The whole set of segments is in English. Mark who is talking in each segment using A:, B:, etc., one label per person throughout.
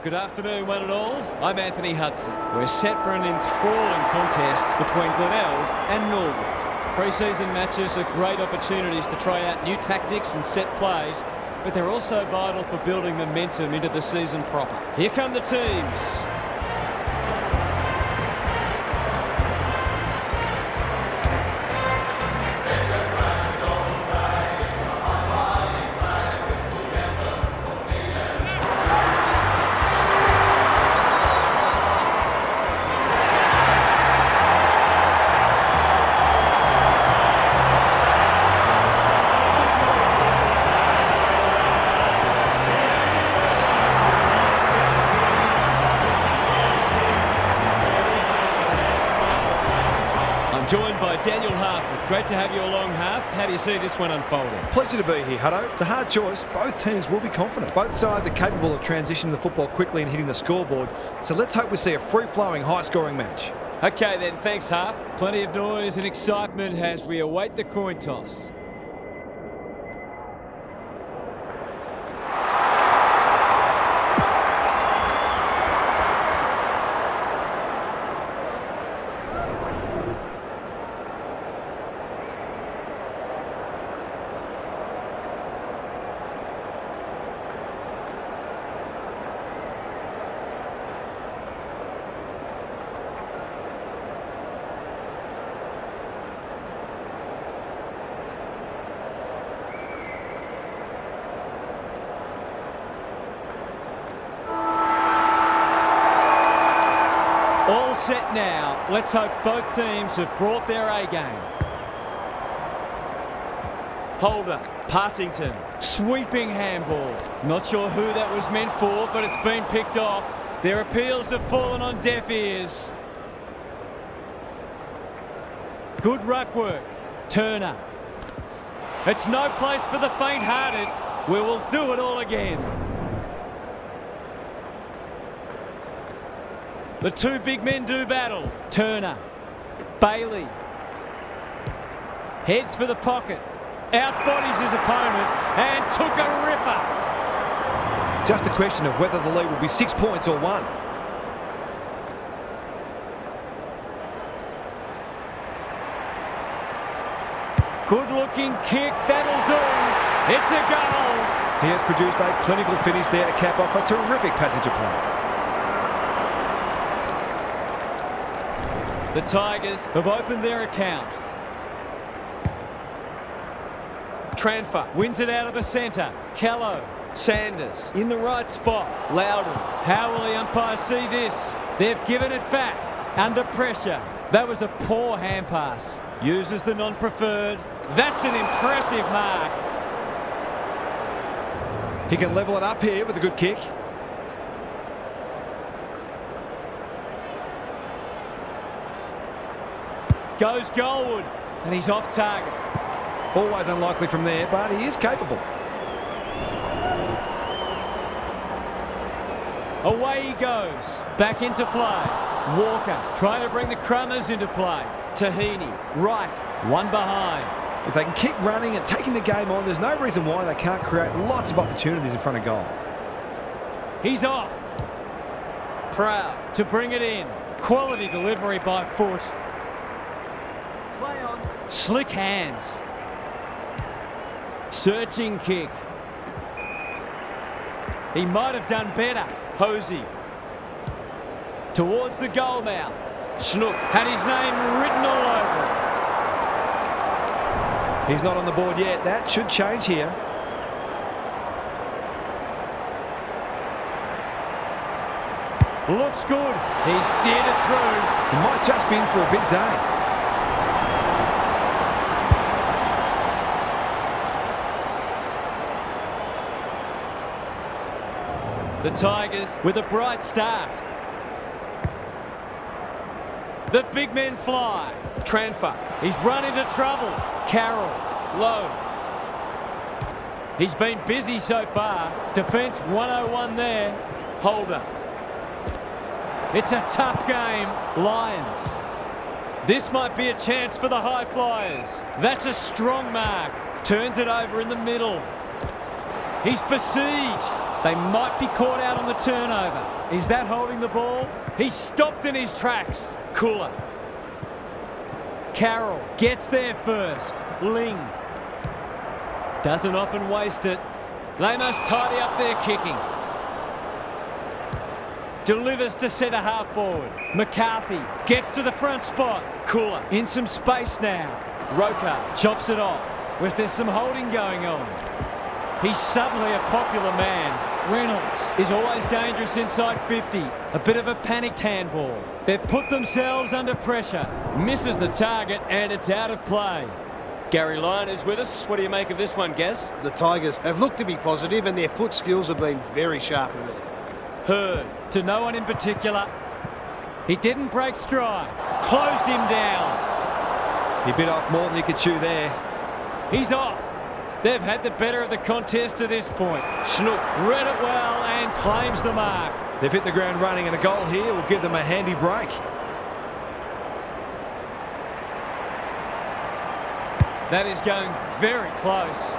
A: Good afternoon, one and all. I'm Anthony Hudson. We're set for an enthralling contest between Glenelg and Norwood. Pre-season matches are great opportunities to try out new tactics and set plays, but they're also vital for building momentum into the season proper. Here come the teams. Joined by Daniel Harford. Great to have you along, Harf. How do you see this one unfolding?
B: Pleasure to be here, Hutto. It's a hard choice. Both teams will be confident. Both sides are capable of transitioning the football quickly and hitting the scoreboard. So let's hope we see a free-flowing, high-scoring match.
A: Okay then, thanks Harf. Plenty of noise and excitement as we await the coin toss. All set now. Let's hope both teams have brought their A-game. Holder, Partington, sweeping handball. Not sure who that was meant for, but it's been picked off. Their appeals have fallen on deaf ears. Good ruck work. Turner. It's no place for the faint-hearted. We will do it all again. The two big men do battle. Turner. Bailey. Heads for the pocket. Outbodies his opponent and took a ripper.
B: Just a question of whether the lead will be 6 points or 1.
A: Good-looking kick. That'll do. It's a goal.
B: He has produced a clinical finish there to cap off a terrific passage of play.
A: The Tigers have opened their account. Tranfer wins it out of the centre. Callow, Sanders in the right spot. Loudon. How will the umpire see this? They've given it back under pressure. That was a poor hand pass. Uses the non-preferred. That's an impressive mark.
B: He can level it up here with a good kick.
A: Goes Goldwood, and he's off target.
B: Always unlikely from there, but he is capable.
A: Away he goes. Back into play. Walker trying to bring the Crummers into play. Tahini, right, one behind.
B: If they can keep running and taking the game on, there's no reason why they can't create lots of opportunities in front of goal.
A: He's off. Proud to bring it in. Quality delivery by foot. Play on. Slick hands. Searching kick. He might have done better. Hosey. Towards the goal mouth. Schnook had his name written all over it.
B: He's not on the board yet. That should change here.
A: Looks good. He's steered it through.
B: He might just be in for a big day.
A: The Tigers with a bright start. The big men fly. Tranfer. He's run into trouble. Carroll. Low. He's been busy so far. Defence 101 there. Holder. It's a tough game. Lions. This might be a chance for the high flyers. That's a strong mark. Turns it over in the middle. He's besieged. They might be caught out on the turnover. Is that holding the ball? He's stopped in his tracks. Cooler. Carroll gets there first. Ling. Doesn't often waste it. They must tidy up their kicking. Delivers to centre half forward. McCarthy gets to the front spot. Cooler in some space now. Roker chops it off. Was there some holding going on? He's suddenly a popular man. Reynolds is always dangerous inside 50. A bit of a panicked handball. They've put themselves under pressure. Misses the target and it's out of play. Gary Lyon is with us. What do you make of this one, Gaz?
C: The Tigers have looked to be positive and their foot skills have been very sharp early.
A: Hurd to no one in particular. He didn't break stride. Closed him down.
B: He bit off more than he could chew there.
A: He's off. They've had the better of the contest to this point. Schnook read it well and claims the mark.
B: They've hit the ground running, and a goal here will give them a handy break.
A: That is going very close.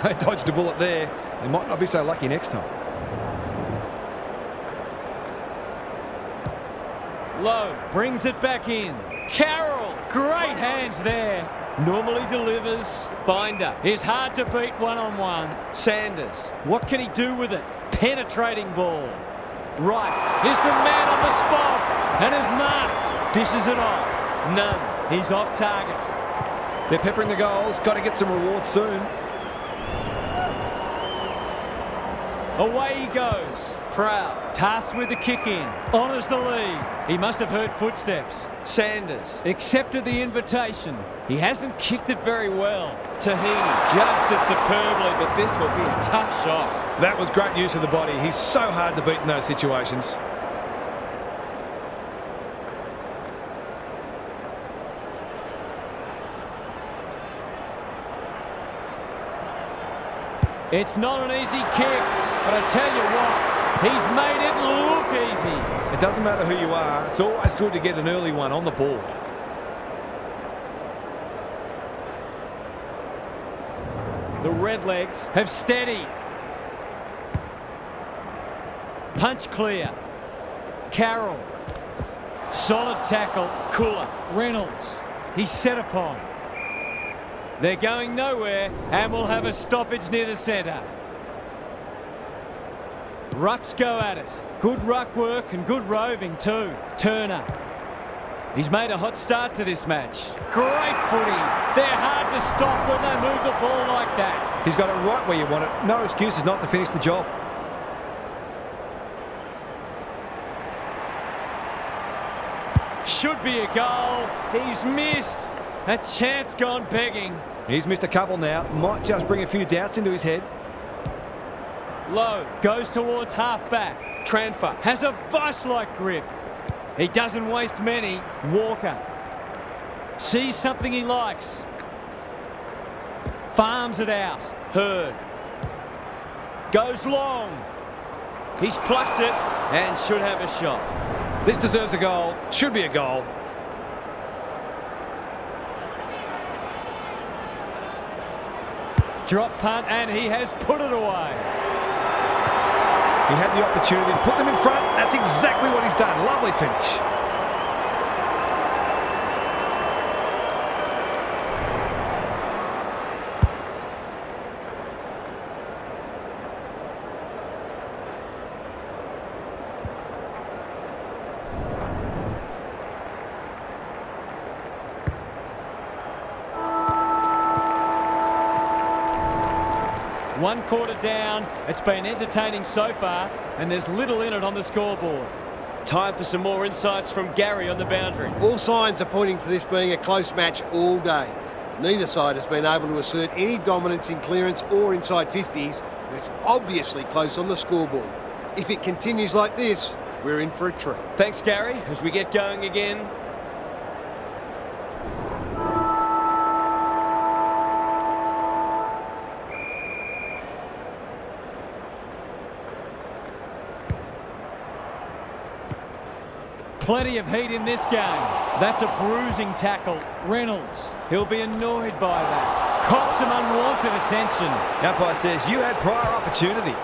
B: They dodged a bullet there. They might not be so lucky next time.
A: Lowe brings it back in. Carroll, great hands there. Normally delivers. Binder is hard to beat one-on-one. Sanders, what can he do with it? Penetrating ball. Wright is the man on the spot and is marked. Dishes it off. None. He's off target.
B: They're peppering the goals. Got to get some rewards soon.
A: Away he goes. Proud, tasked with the kick in, honours the lead. He must have heard footsteps. Sanders accepted the invitation. He hasn't kicked it very well. Tahini judged it superbly, but this will be a tough shot.
B: That was great use of the body. He's so hard to beat in those situations.
A: It's not an easy kick, but I tell you what, he's made it look easy.
B: It doesn't matter who you are. It's always good to get an early one on the board.
A: The Redlegs have steadied. Punch clear. Carroll. Solid tackle. Cooler. Reynolds. He's set upon. They're going nowhere and we'll have a stoppage near the centre. Rucks go at it. Good ruck work and good roving too. Turner. He's made a hot start to this match. Great footy. They're hard to stop when they move the ball like that.
B: He's got it right where you want it. No excuses not to finish the job.
A: Should be a goal. He's missed. A chance gone begging.
B: He's missed a couple now. Might just bring a few doubts into his head.
A: Lowe goes towards half-back. Tranfer has a vice-like grip. He doesn't waste many. Walker sees something he likes. Farms it out. Hurd goes long. He's plucked it and should have a shot.
B: This deserves a goal. Should be a goal.
A: Drop punt and he has put it away.
B: He had the opportunity to put them in front. That's exactly what he's done. Lovely finish.
A: One quarter down. It's been entertaining so far, and there's little in it on the scoreboard. Time for some more insights from Gary on the boundary.
C: All signs are pointing to this being a close match all day. Neither side has been able to assert any dominance in clearance or inside 50s, and it's obviously close on the scoreboard. If it continues like this, we're in for a treat.
A: Thanks, Gary, as we get going again. Plenty of heat in this game. That's a bruising tackle. Reynolds, he'll be annoyed by that. Cops some unwanted attention.
B: The umpire says you had prior opportunity.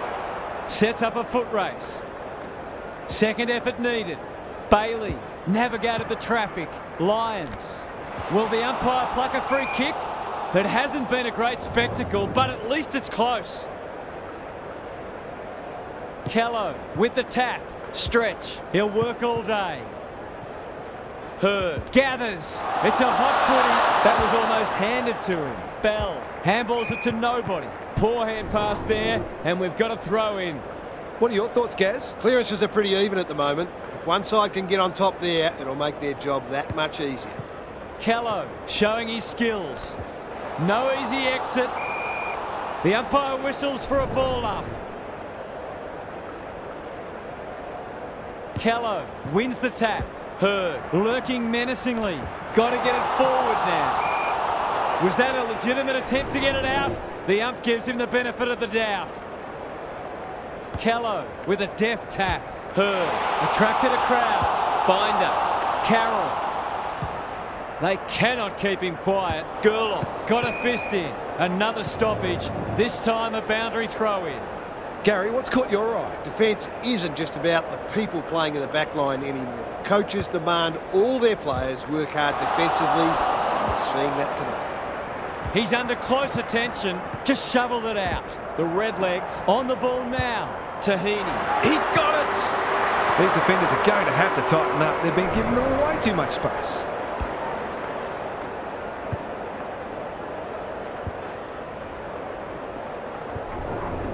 A: Sets up a foot race. Second effort needed. Bailey navigated the traffic. Lions. Will the umpire pluck a free kick? It hasn't been a great spectacle, but at least it's close. Kello with the tap. Stretch. He'll work all day. Hurd gathers. It's a hot footy. That was almost handed to him. Bell handballs it to nobody. Poor hand pass there, and we've got a throw in.
B: What are your thoughts, Gaz?
C: Clearances are pretty even at the moment. If one side can get on top there, it'll make their job that much easier.
A: Kello showing his skills. No easy exit. The umpire whistles for a ball up. Kello wins the tap. Hurd lurking menacingly. Got to get it forward now. Was that a legitimate attempt to get it out? The ump gives him the benefit of the doubt. Kello with a deft tap. Hurd attracted a crowd. Binder. Carroll. They cannot keep him quiet. Gurloff got a fist in. Another stoppage. This time a boundary throw in.
B: Gary, what's caught your eye?
C: Defence isn't just about the people playing in the back line anymore. Coaches demand all their players work hard defensively. We're seeing that today.
A: He's under close attention. Just shoveled it out. The Redlegs on the ball now. Tahini. He's got it!
B: These defenders are going to have to tighten up. They've been giving them way too much space.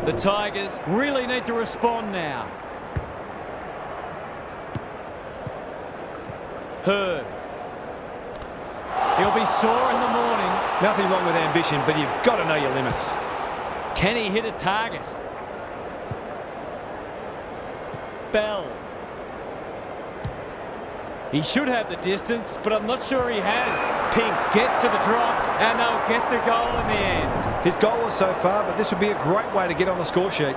A: The Tigers really need to respond now. Hurd. He'll be sore in the morning.
B: Nothing wrong with ambition, but you've got to know your limits.
A: Can he hit a target? Bell. He should have the distance, but I'm not sure he has. Pink gets to the drop, and they'll get the goal in the end.
B: His goal is so far, but this would be a great way to get on the score sheet.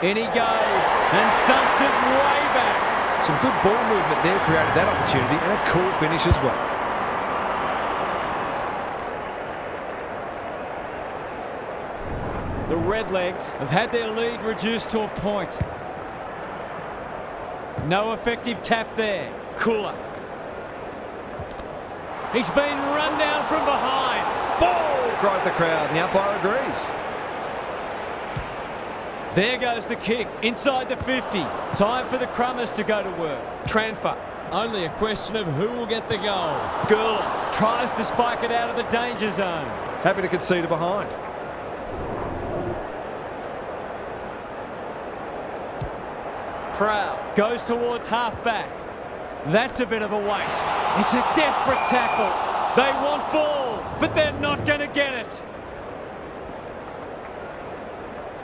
A: In he goes, and thumps it way back.
B: Some good ball movement there created that opportunity, and a cool finish as well.
A: The Redlegs have had their lead reduced to a point. No effective tap there. Cooler. He's been run down from behind.
B: Ball! Cries the crowd, and the umpire agrees.
A: There goes the kick inside the 50. Time for the Crummers to go to work. Transfer. Only a question of who will get the goal. Gurlock tries to spike it out of the danger zone.
B: Happy to concede a behind.
A: Proud goes towards half-back. That's a bit of a waste. It's a desperate tackle. They want ball, but they're not going to get it.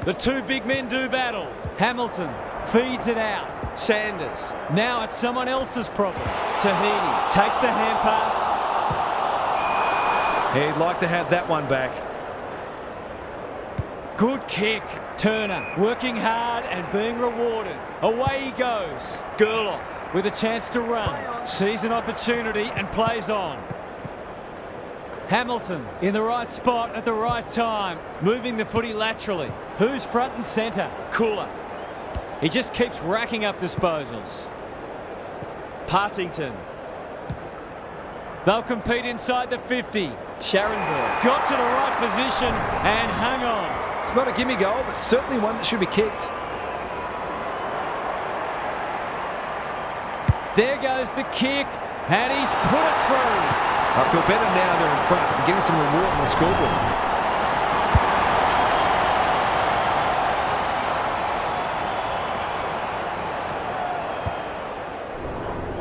A: The two big men do battle. Hamilton feeds it out. Sanders. Now it's someone else's problem. Tahini takes the hand pass.
B: He'd like to have that one back.
A: Good kick. Turner working hard and being rewarded. Away he goes. Gurloff with a chance to run. Sees an opportunity and plays on. Hamilton in the right spot at the right time. Moving the footy laterally. Who's front and centre? Cooler. He just keeps racking up disposals. Partington. They'll compete inside the 50. Scharenberg got to the right position and hung on.
B: It's not a gimme goal, but certainly one that should be kicked.
A: There goes the kick, and he's put it through.
B: I feel better now they're in front and getting some reward on the scoreboard.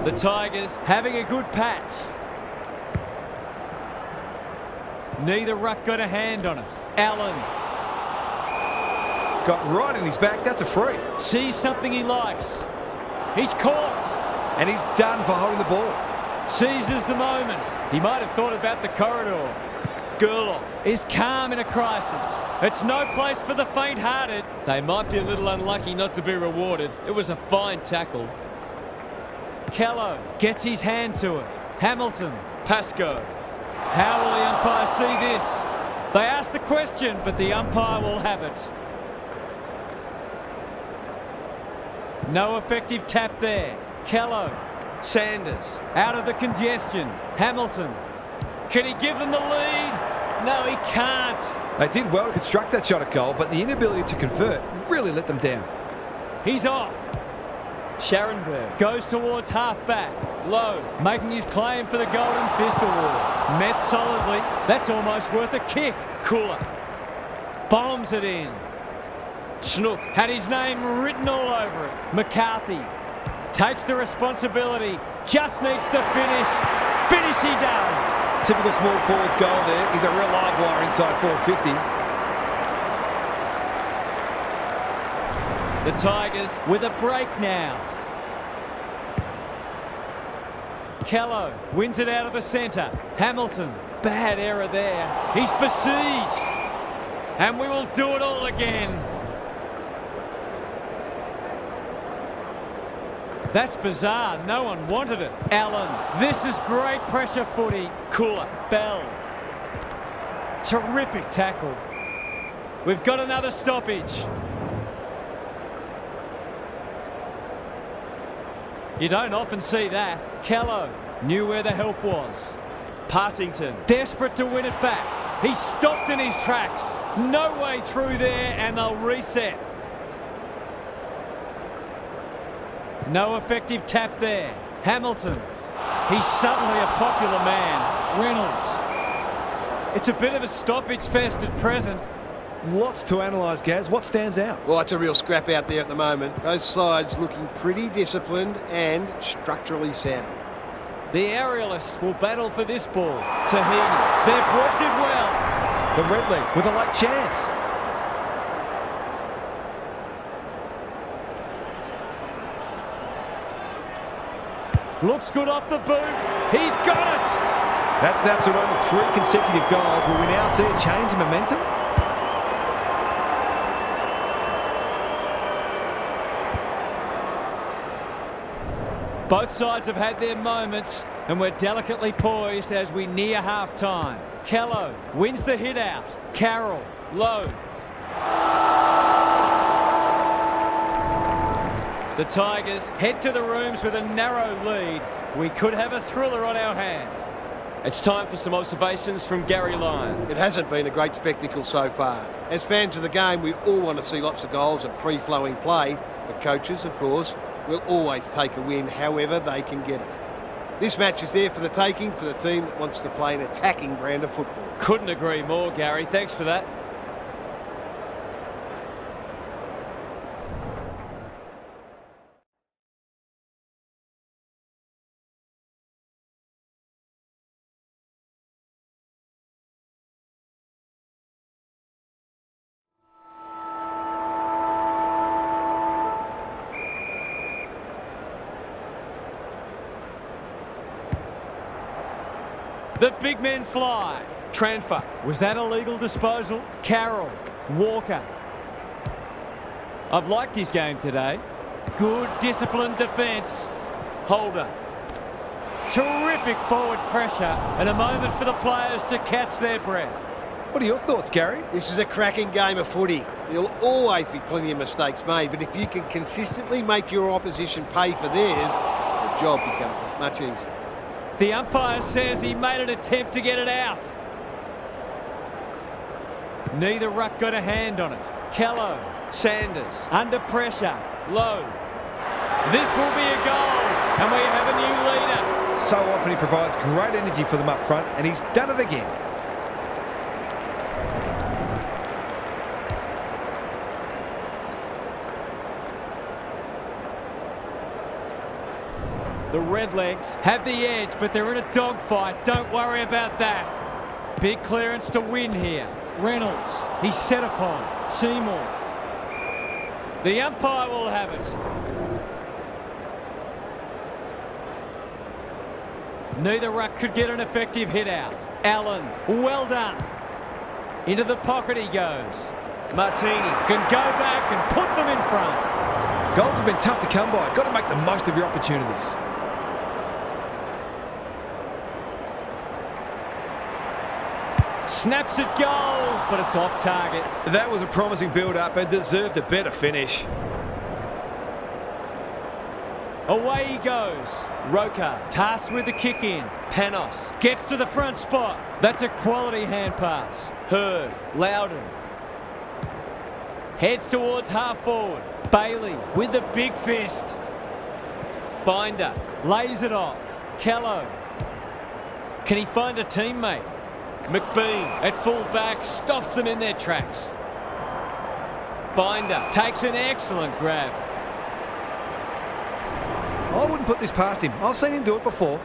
A: The Tigers having a good patch. Neither ruck got a hand on it. Allen.
B: Got right in his back, that's a free.
A: Sees something he likes. He's caught.
B: And he's done for holding the ball.
A: Seizes the moment. He might have thought about the corridor. Gurloff is calm in a crisis. It's no place for the faint-hearted. They might be a little unlucky not to be rewarded. It was a fine tackle. Kello gets his hand to it. Hamilton. Pascoe. How will the umpire see this? They asked the question, but the umpire will have it. No effective tap there. Kello. Sanders. Out of the congestion. Hamilton. Can he give them the lead? No, he can't.
B: They did well to construct that shot at goal, but the inability to convert really let them down.
A: He's off. Scharenberg goes towards half-back. Low, making his claim for the Golden Fist Award. Met solidly. That's almost worth a kick. Cooler. Bombs it in. Schnook had his name written all over it. McCarthy takes the responsibility. Just needs to finish. Finish he does.
B: Typical small forwards goal there. He's a real live wire inside 450.
A: The Tigers with a break now. Kello wins it out of the centre. Hamilton, bad error there. He's besieged. And we will do it all again. That's bizarre. No one wanted it. Allen. This is great pressure footy. Cooler. Bell. Terrific tackle. We've got another stoppage. You don't often see that. Kello knew where the help was. Partington, desperate to win it back. He's stopped in his tracks. No way through there, and they'll reset. No effective tap there. Hamilton. He's suddenly a popular man. Reynolds. It's a bit of a stoppage fest at present.
B: Lots to analyse, Gaz. What stands out?
C: Well, it's a real scrap out there at the moment. Both sides looking pretty disciplined and structurally sound.
A: The aerialists will battle for this ball. Tahini. They've worked it well.
B: The Redlegs with a late chance.
A: Looks good off the boot. He's got it.
B: That snaps a run of 3 consecutive goals. Will we now see a change in momentum?
A: Both sides have had their moments, and we're delicately poised as we near half-time. Kello wins the hit out. Carroll, low. The Tigers head to the rooms with a narrow lead. We could have a thriller on our hands. It's time for some observations from Gary Lyon.
C: It hasn't been a great spectacle so far. As fans of the game, we all want to see lots of goals and free-flowing play, but coaches, of course, will always take a win however they can get it. This match is there for the taking for the team that wants to play an attacking brand of football.
A: Couldn't agree more, Gary. Thanks for that. The big men fly. Tranfer. Was that a legal disposal? Carroll. Walker. I've liked his game today. Good disciplined defence. Holder. Terrific forward pressure and a moment for the players to catch their breath.
B: What are your thoughts, Gary?
C: This is a cracking game of footy. There'll always be plenty of mistakes made, but if you can consistently make your opposition pay for theirs, the job becomes that much easier.
A: The umpire says he made an attempt to get it out. Neither ruck got a hand on it. Kello. Sanders. Under pressure. Low. This will be a goal, and we have a new leader.
B: So often he provides great energy for them up front, and he's done it again.
A: The Redlegs have the edge, but they're in a dogfight. Don't worry about that. Big clearance to win here. Reynolds, he's set upon. Seymour. The umpire will have it. Neither ruck could get an effective hit out. Allen, well done. Into the pocket he goes. Martini can go back and put them in front.
B: Goals have been tough to come by. Got to make the most of your opportunities.
A: Snaps it goal, but it's off target.
B: That was a promising build-up and deserved a better finish.
A: Away he goes. Roker tasked with the kick in. Panos gets to the front spot. That's a quality hand pass. Hurd, Loudon. Heads towards half forward. Bailey with the big fist. Binder lays it off. Callow. Can he find a teammate? McBean at full back stops them in their tracks. Binder takes an excellent grab.
B: I wouldn't put this past him. I've seen him do it before.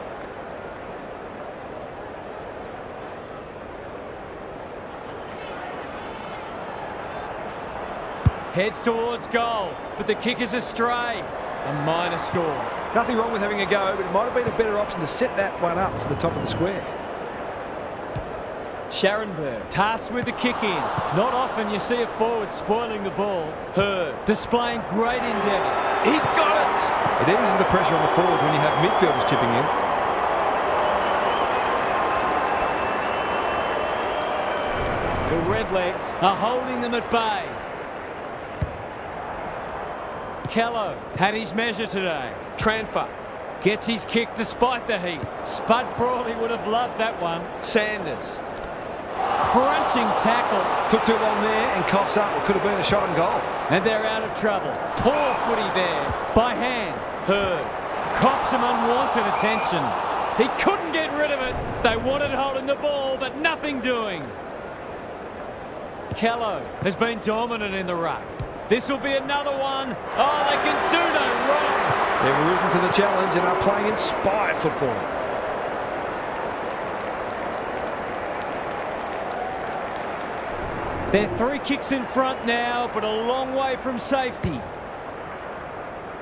A: Heads towards goal, but the kick is astray. A minor score.
B: Nothing wrong with having a go, but it might have been a better option to set that one up to the top of the square.
A: Scharenberg tasked with the kick in. Not often you see a forward spoiling the ball. Hurd displaying great endeavour. He's got it!
B: It eases the pressure on the forwards when you have midfielders chipping in.
A: The Redlegs are holding them at bay. Callow had his measure today. Tranfer gets his kick despite the heat. Spud Frawley would have loved that one. Sanders. Crunching tackle.
B: Took too long there and coughs up. It could have been a shot on goal.
A: And they're out of trouble. Poor footy there. By hand. Hurd cops some unwanted attention. He couldn't get rid of it. They wanted holding the ball, but nothing doing. Callow has been dominant in the ruck. This will be another one. Oh, they can do no wrong.
B: They've risen to the challenge and are playing inspired football.
A: They're 3 kicks in front now, but a long way from safety.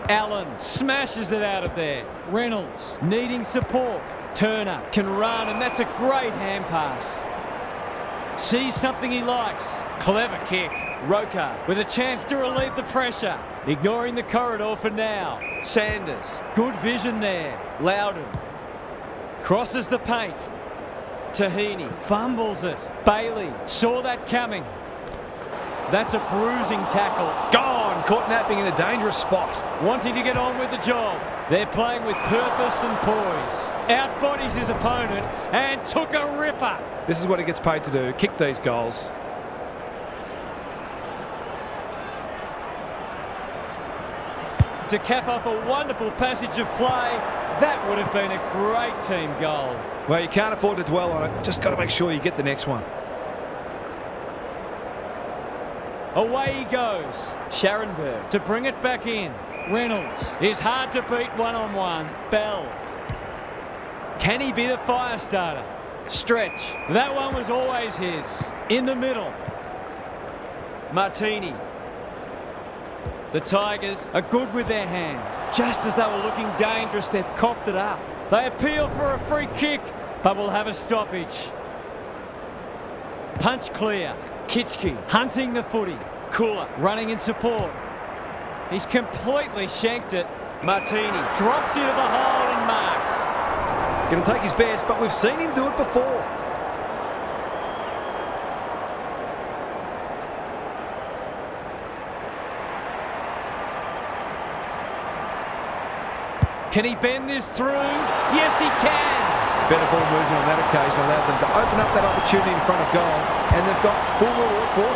A: Allen smashes it out of there. Reynolds needing support. Turner can run, and that's a great hand pass. Sees something he likes. Clever kick. Roker with a chance to relieve the pressure. Ignoring the corridor for now. Sanders. Good vision there. Loudon. Crosses the paint. Tahini fumbles it. Bailey saw that coming. That's a bruising tackle.
B: Gone! Caught napping in a dangerous spot.
A: Wanting to get on with the job. They're playing with purpose and poise. Outbodies his opponent and took a ripper.
B: This is what he gets paid to do, kick these goals.
A: To cap off a wonderful passage of play, that would have been a great team goal.
B: Well, you can't afford to dwell on it. Just got to make sure you get the next one.
A: Away he goes. Scharenberg to bring it back in. Reynolds is hard to beat one-on-one. Bell. Can he be the fire starter? Stretch. That one was always his. In the middle. Martini. The Tigers are good with their hands. Just as they were looking dangerous, they've coughed it up. They appeal for a free kick, but will have a stoppage. Punch clear. Kitschke hunting the footy. Cooler running in support. He's completely shanked it. Martini drops into the hole and marks.
B: Going to take his best, but we've seen him do it before.
A: Can he bend this through? Yes, he can.
B: Better ball movement on that occasion allowed them to open up that opportunity in front of goal, and they've got full reward for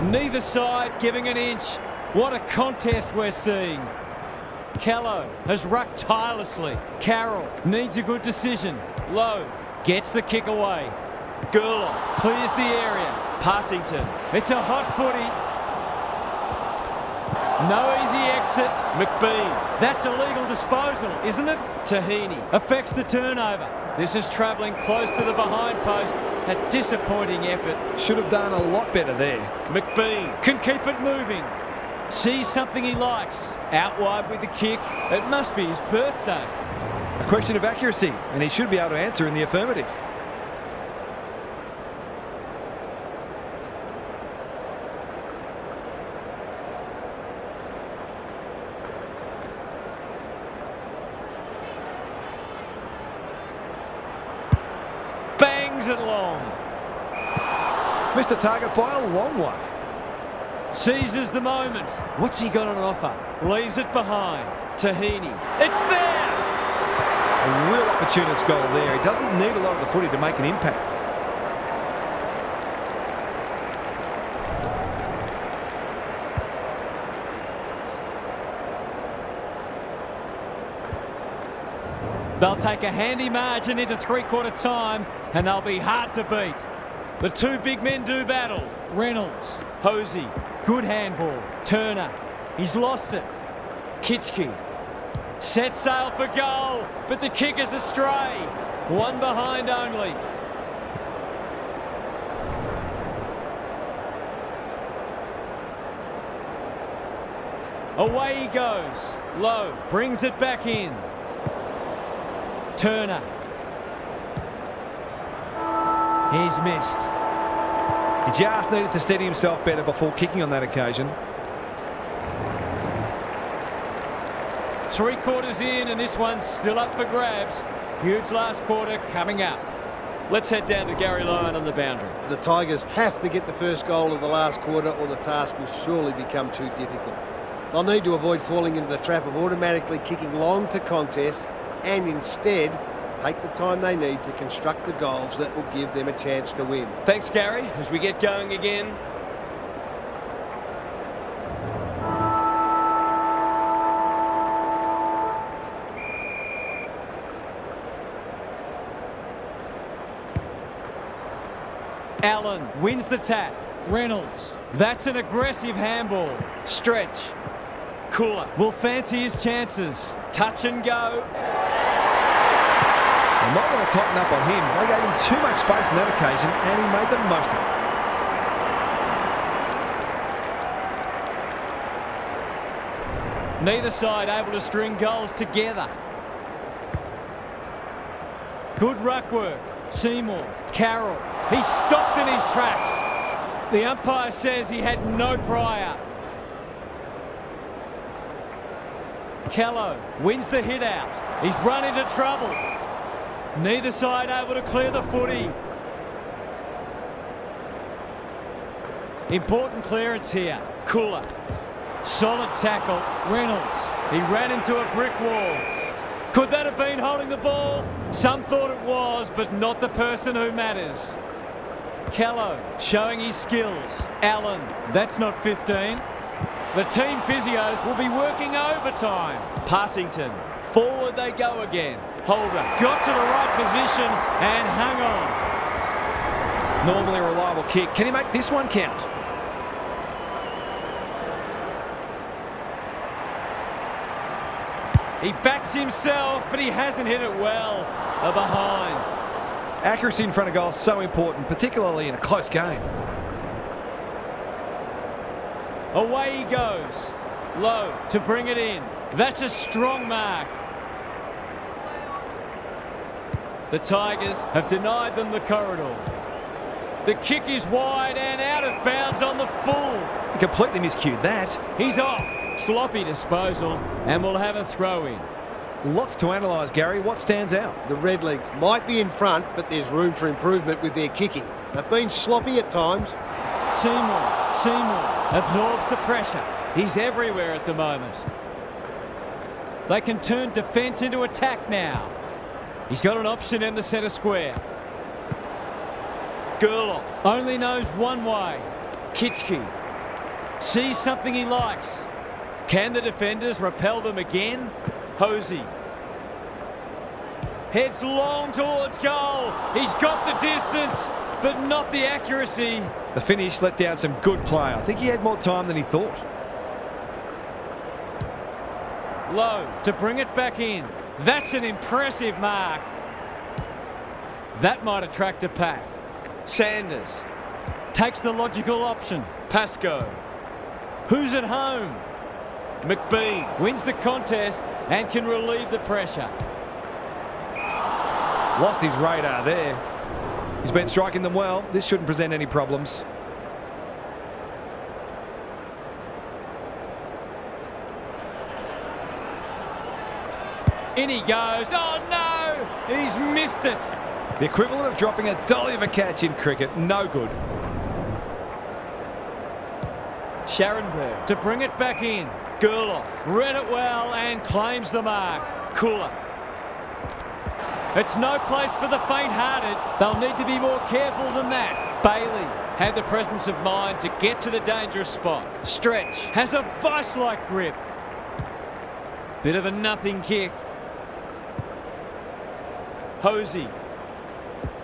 B: it.
A: Neither side giving an inch. What a contest we're seeing. Callow has rucked tirelessly. Carroll needs a good decision. Lowe gets the kick away. Gerloff clears the area. Partington. It's a hot footy. No easy exit. McBean. That's a legal disposal, isn't it? Tahini affects the turnover. This is travelling close to the behind post. A disappointing effort.
B: Should have done a lot better there.
A: McBean can keep it moving. Sees something he likes. Out wide with the kick. It must be his birthday.
B: A question of accuracy, and he should be able to answer in the affirmative.
A: swings it long.
B: Missed the target by a long way.
A: Seizes the moment. What's he got on offer? Leaves it behind. Tahini. It's there!
B: A real opportunist goal there. He doesn't need a lot of the footy to make an impact.
A: They'll take a handy margin into three-quarter time, and they'll be hard to beat. The two big men do battle. Reynolds, Hosey, good handball. Turner, he's lost it. Kitschke, set sail for goal, but the kick is astray. One behind only. Away he goes. Lowe brings it back in. Turner. He's missed.
B: He just needed to steady himself better before kicking on that occasion.
A: 3 quarters in, and this one's still up for grabs. Huge last quarter coming up. Let's head down to Gary Lyon on the boundary.
C: The Tigers have to get the first goal of the last quarter, or the task will surely become too difficult. They'll need to avoid falling into the trap of automatically kicking long to contests, and instead take the time they need to construct the goals that will give them a chance to win.
A: Thanks, Gary, as we get going again. Allen wins the tap. Reynolds. That's an aggressive handball. Stretch. Cooler will fancy his chances. Touch and go.
B: They might want to tighten up on him. They gave him too much space on that occasion, and he made the most of it.
A: Neither side able to string goals together. Good ruck work. Seymour. Carroll. He's stopped in his tracks. The umpire says he had no prior. Kello wins the hit out. He's run into trouble. Neither side able to clear the footy. Important clearance here. Cooler. Solid tackle. Reynolds. He ran into a brick wall. Could that have been holding the ball? Some thought it was, but not the person who matters. Kello showing his skills. Allen, that's not 15. The team physios will be working overtime. Partington, forward they go again. Holder got to the right position and hung on.
B: Normally a reliable kick. Can he make this one count?
A: He backs himself, but he hasn't hit it well. A behind.
B: Accuracy in front of goal is so important, particularly in a close game.
A: Away he goes. Low to bring it in. That's a strong mark. The Tigers have denied them the corridor. The kick is wide and out of bounds on the full.
B: He completely miscued that.
A: He's off. Sloppy disposal, and we'll have a throw in.
B: Lots to analyse, Gary. What stands out?
C: The Redlegs might be in front, but there's room for improvement with their kicking. They've been sloppy at times.
A: Seymour absorbs the pressure. He's everywhere at the moment. They can turn defence into attack now. He's got an option in the centre square. Gerloff only knows one way. Kitschke sees something he likes. Can the defenders repel them again? Hosey heads long towards goal. He's got the distance, but not the accuracy.
B: The finish let down some good play. I think he had more time than he thought.
A: Low to bring it back in. That's an impressive mark. That might attract a pack. Sanders takes the logical option. Pascoe. Who's at home? McBean wins the contest and can relieve the pressure.
B: Lost his radar there. He's been striking them well. This shouldn't present any problems.
A: In he goes. Oh no! He's missed it.
B: The equivalent of dropping a dolly of a catch in cricket. No good.
A: Scharenberg to bring it back in. Gerloff read it well and claims the mark. Cooler. It's no place for the faint-hearted. They'll need to be more careful than that. Bailey had the presence of mind to get to the dangerous spot. Stretch has a vice-like grip. Bit of a nothing kick. Hosey.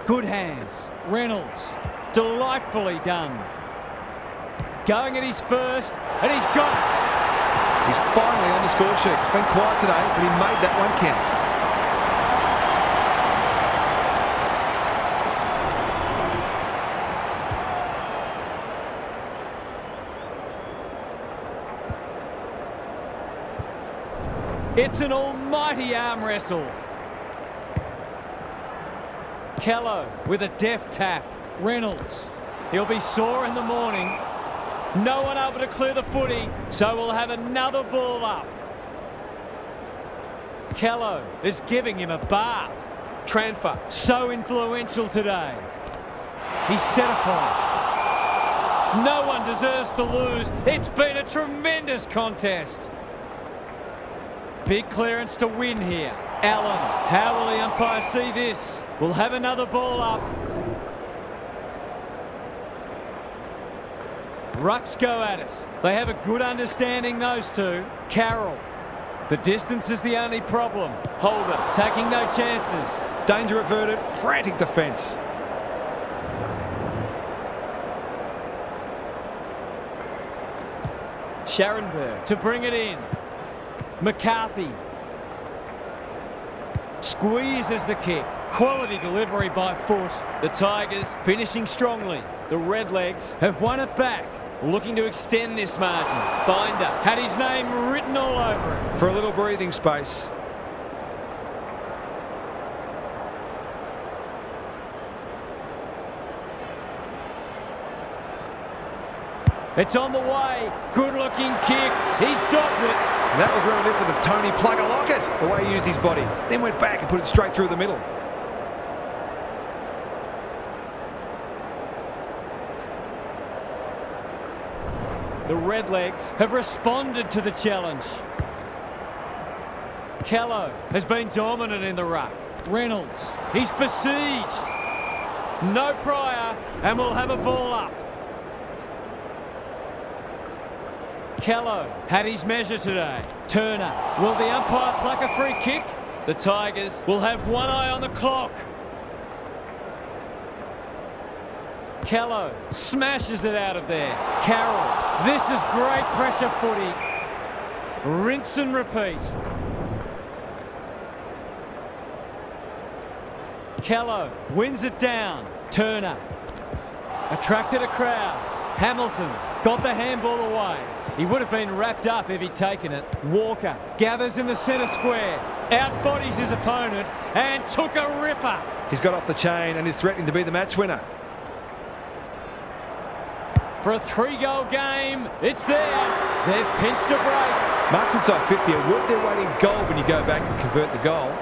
A: Good hands. Reynolds. Delightfully done. Going at his first, and he's got it.
B: He's finally on the score sheet. It's been quiet today, but he made that one count.
A: It's an almighty arm wrestle. Kello with a deft tap. Reynolds. He'll be sore in the morning. No one able to clear the footy, so we'll have another ball up. Kello is giving him a bath. Tranfer, so influential today. He's set upon. No one deserves to lose. It's been a tremendous contest. Big clearance to win here. Allen, how will the umpire see this? We'll have another ball up. Rucks go at it. They have a good understanding, those two. Carroll. The distance is the only problem. Holder taking no chances.
B: Danger averted. Frantic defence.
A: Scharenberg to bring it in. McCarthy. Squeezes the kick. Quality delivery by foot. The Tigers finishing strongly. The Redlegs have won it back. Looking to extend this margin. Binder had his name written all over it.
B: For a little breathing space.
A: It's on the way. Good looking kick. He's docked it.
B: And that was reminiscent of Tony Plugger-Lockett, the way he used his body. Then went back and put it straight through the middle.
A: The Redlegs have responded to the challenge. Kello has been dominant in the ruck. Reynolds, he's besieged. No prior, and we'll have a ball up. Kello had his measure today. Turner, will the umpire pluck a free kick? The Tigers will have one eye on the clock. Kello smashes it out of there. Carroll, this is great pressure footy. Rinse and repeat. Kello wins it down. Turner attracted a crowd. Hamilton got the handball away. He would have been wrapped up if he'd taken it. Walker gathers in the centre square. Outbodies his opponent and took a ripper.
B: He's got off the chain and is threatening to be the match winner.
A: For a 3-goal game, it's there. They've pinched a break.
B: Marks inside 50 are worth their weight in gold when you go back and convert the goal.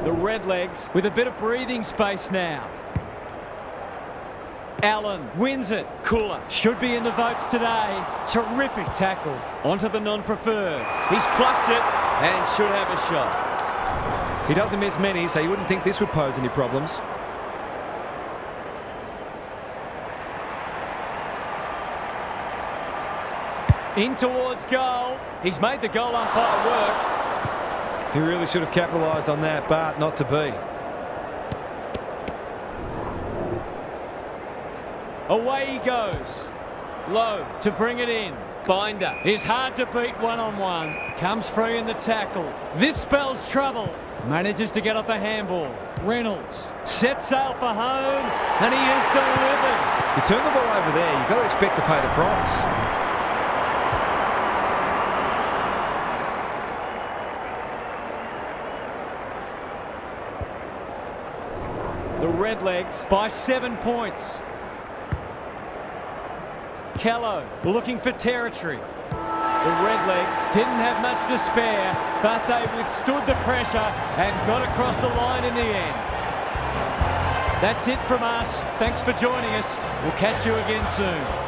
A: The Redlegs with a bit of breathing space now. Allen wins it. Cooler should be in the votes today. Terrific tackle onto the non-preferred. He's plucked it and should have a shot.
B: He doesn't miss many, so you wouldn't think this would pose any problems.
A: In towards goal. He's made the goal umpire work.
B: He really should have capitalised on that, but not to be.
A: Away he goes. Low to bring it in. Binder is hard to beat one-on-one. Comes free in the tackle. This spells trouble. Manages to get off a handball. Reynolds sets sail for home, and he is delivered.
B: You turn the ball over there, you've got to expect to pay the price.
A: The Redlegs by 7 points. Kello looking for territory. The Redlegs didn't have much to spare, but they withstood the pressure and got across the line in the end. That's it from us. Thanks for joining us. We'll catch you again soon.